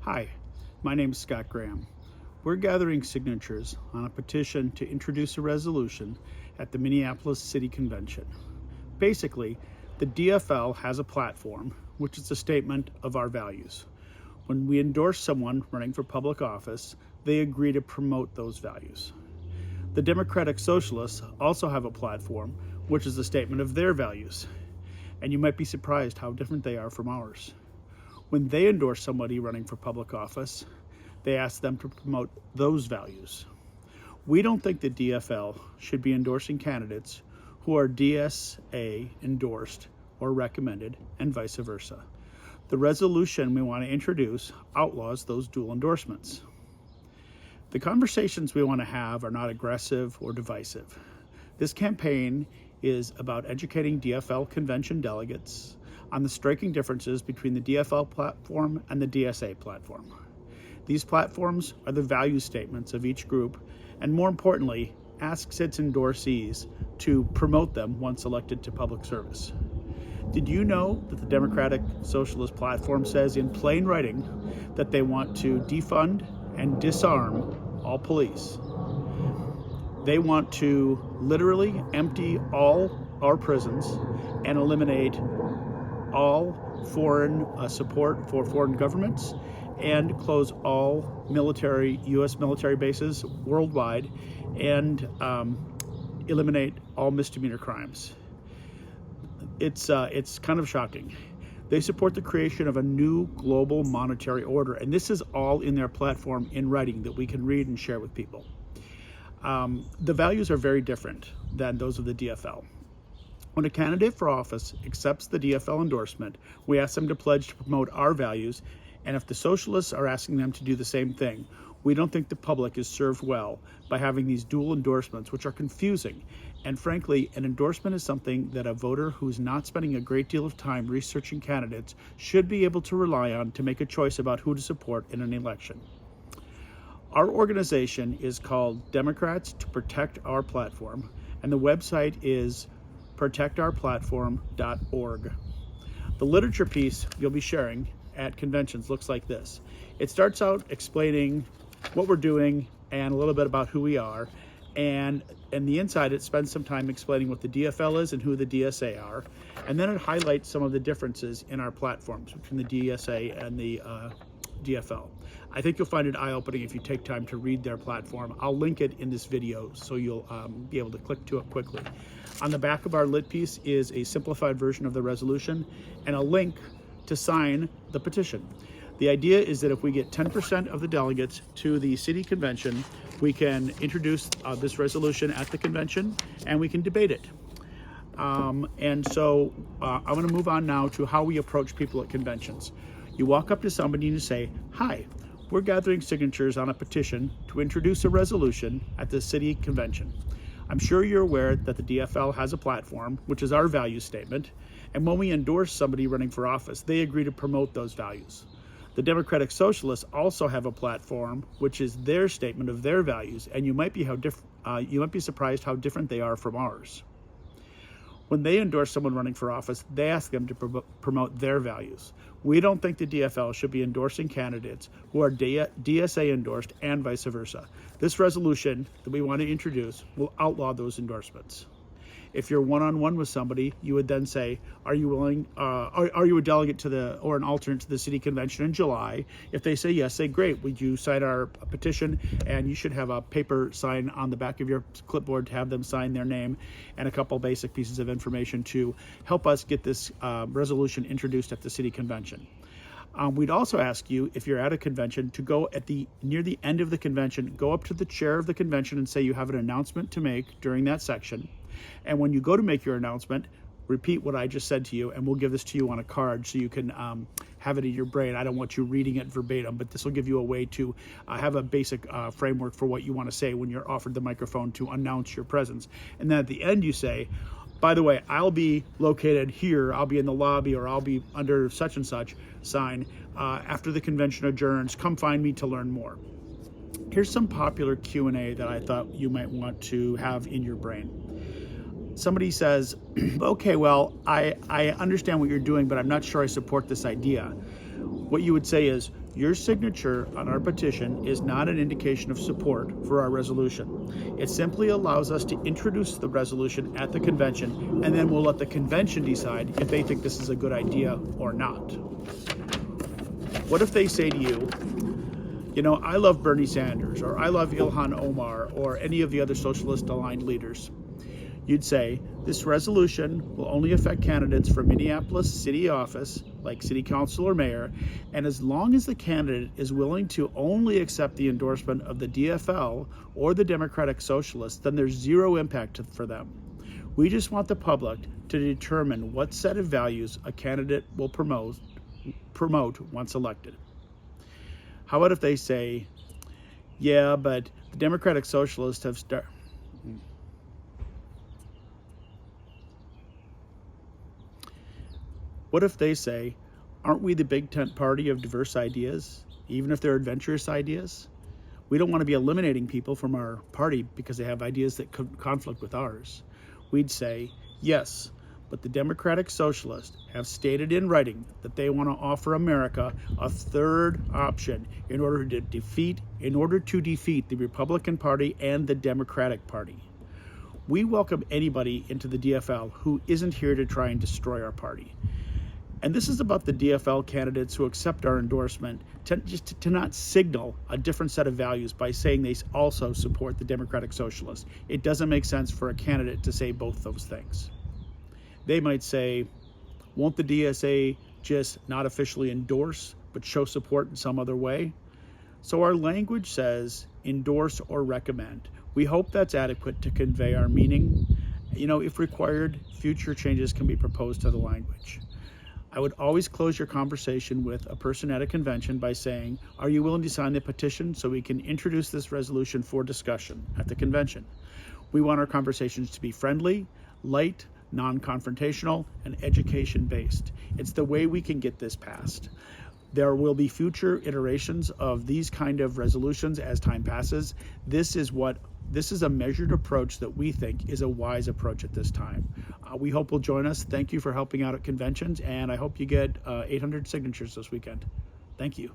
Hi, my name is Scott Graham. We're gathering signatures on a petition to introduce a resolution at the Minneapolis City Convention. Basically, the DFL has a platform, which is a statement of our values. When we endorse someone running for public office, they agree to promote those values. The Democratic Socialists also have a platform, which is a statement of their values. And you might be surprised how different they are from ours. When they endorse somebody running for public office, they ask them to promote those values. We don't think the DFL should be endorsing candidates who are DSA endorsed or recommended, and vice versa. The resolution we want to introduce outlaws those dual endorsements. The conversations we want to have are not aggressive or divisive. This campaign is about educating DFL convention delegates on the striking differences between the DFL platform and the DSA platform. These platforms are the value statements of each group, and more importantly, asks its endorsees to promote them once elected to public service. Did you know that the Democratic Socialist platform says in plain writing that they want to defund and disarm all police? They want to literally empty all our prisons and eliminate all foreign support for foreign governments and close all U.S. military bases worldwide and eliminate all misdemeanor crimes. It's kind of shocking. They support the creation of a new global monetary order, and this is all in their platform in writing that we can read and share with people. The values are very different than those of the DFL. When a candidate for office accepts the DFL endorsement, we ask them to pledge to promote our values, and if the socialists are asking them to do the same thing, we don't think the public is served well by having these dual endorsements, which are confusing. And frankly, an endorsement is something that a voter who's not spending a great deal of time researching candidates should be able to rely on to make a choice about who to support in an election. Our organization is called Democrats to Protect Our Platform, and the website is protectourplatform.org. The literature piece you'll be sharing at conventions looks like this. It starts out explaining what we're doing and a little bit about who we are, and the inside it spends some time explaining what the DFL is and who the DSA are, and then it highlights some of the differences in our platforms between the DSA and the DFL. I think you'll find it eye-opening if you take time to read their platform. I'll link it in this video so you'll be able to click to it quickly. On the back of our lit piece is a simplified version of the resolution and a link to sign the petition. The idea is that if we get 10% of the delegates to the city convention, we can introduce this resolution at the convention and we can debate it. And so I'm going to move on now to how we approach people at conventions. You walk up to somebody and you say, "Hi, we're gathering signatures on a petition to introduce a resolution at the city convention. I'm sure you're aware that the DFL has a platform, which is our value statement, and when we endorse somebody running for office, they agree to promote those values. The Democratic Socialists also have a platform, which is their statement of their values, and you might be surprised how different they are from ours. When they endorse someone running for office, they ask them to promote their values. We don't think the DFL should be endorsing candidates who are DSA endorsed and vice versa. This resolution that we want to introduce will outlaw those endorsements. If you're one-on-one with somebody, you would then say, are you willing, are you a delegate or an alternate to the city convention in July? If they say yes, say, great, would you sign our petition? And you should have a paper sign on the back of your clipboard to have them sign their name and a couple basic pieces of information to help us get this resolution introduced at the city convention. We'd also ask you, if you're at a convention, to go near the end of the convention, go up to the chair of the convention and say you have an announcement to make during that section. And when you go to make your announcement, repeat what I just said to you, and we'll give this to you on a card so you can have it in your brain. I don't want you reading it verbatim, but this will give you a way to have a basic framework for what you want to say when you're offered the microphone to announce your presence. And then at the end you say, by the way, I'll be located here, I'll be in the lobby, or I'll be under such and such sign after the convention adjourns. Come find me to learn more. Here's some popular Q&A that I thought you might want to have in your brain. Somebody says, okay, well, I understand what you're doing, but I'm not sure I support this idea. What you would say is, Your signature on our petition is not an indication of support for our resolution. It simply allows us to introduce the resolution at the convention, and then we'll let the convention decide if they think this is a good idea or not. What if they say to you, you know, I love Bernie Sanders, or I love Ilhan Omar, or any of the other socialist-aligned leaders? You'd say, this resolution will only affect candidates for Minneapolis city office, like city council or mayor, and as long as the candidate is willing to only accept the endorsement of the DFL or the Democratic Socialists, then there's zero impact for them. We just want the public to determine what set of values a candidate will promote once elected. How about if they say, yeah, but the Democratic Socialists have What if they say, aren't we the big tent party of diverse ideas, even if they're adventurous ideas? We don't want to be eliminating people from our party because they have ideas that conflict with ours. We'd say, yes, but the Democratic Socialists have stated in writing that they want to offer America a third option in order to defeat the Republican Party and the Democratic Party. We welcome anybody into the DFL who isn't here to try and destroy our party. And this is about the DFL candidates who accept our endorsement to not signal a different set of values by saying they also support the Democratic Socialists. It doesn't make sense for a candidate to say both those things. They might say, won't the DSA just not officially endorse, but show support in some other way? So our language says endorse or recommend. We hope that's adequate to convey our meaning. You know, if required, future changes can be proposed to the language. I would always close your conversation with a person at a convention by saying, are you willing to sign the petition so we can introduce this resolution for discussion at the convention? We want our conversations to be friendly, light, non-confrontational, and education-based. It's the way we can get this passed. There will be future iterations of these kind of resolutions as time passes. This is a measured approach that we think is a wise approach at this time. We hope you'll join us. Thank you for helping out at conventions, and I hope you get 800 signatures this weekend. Thank you.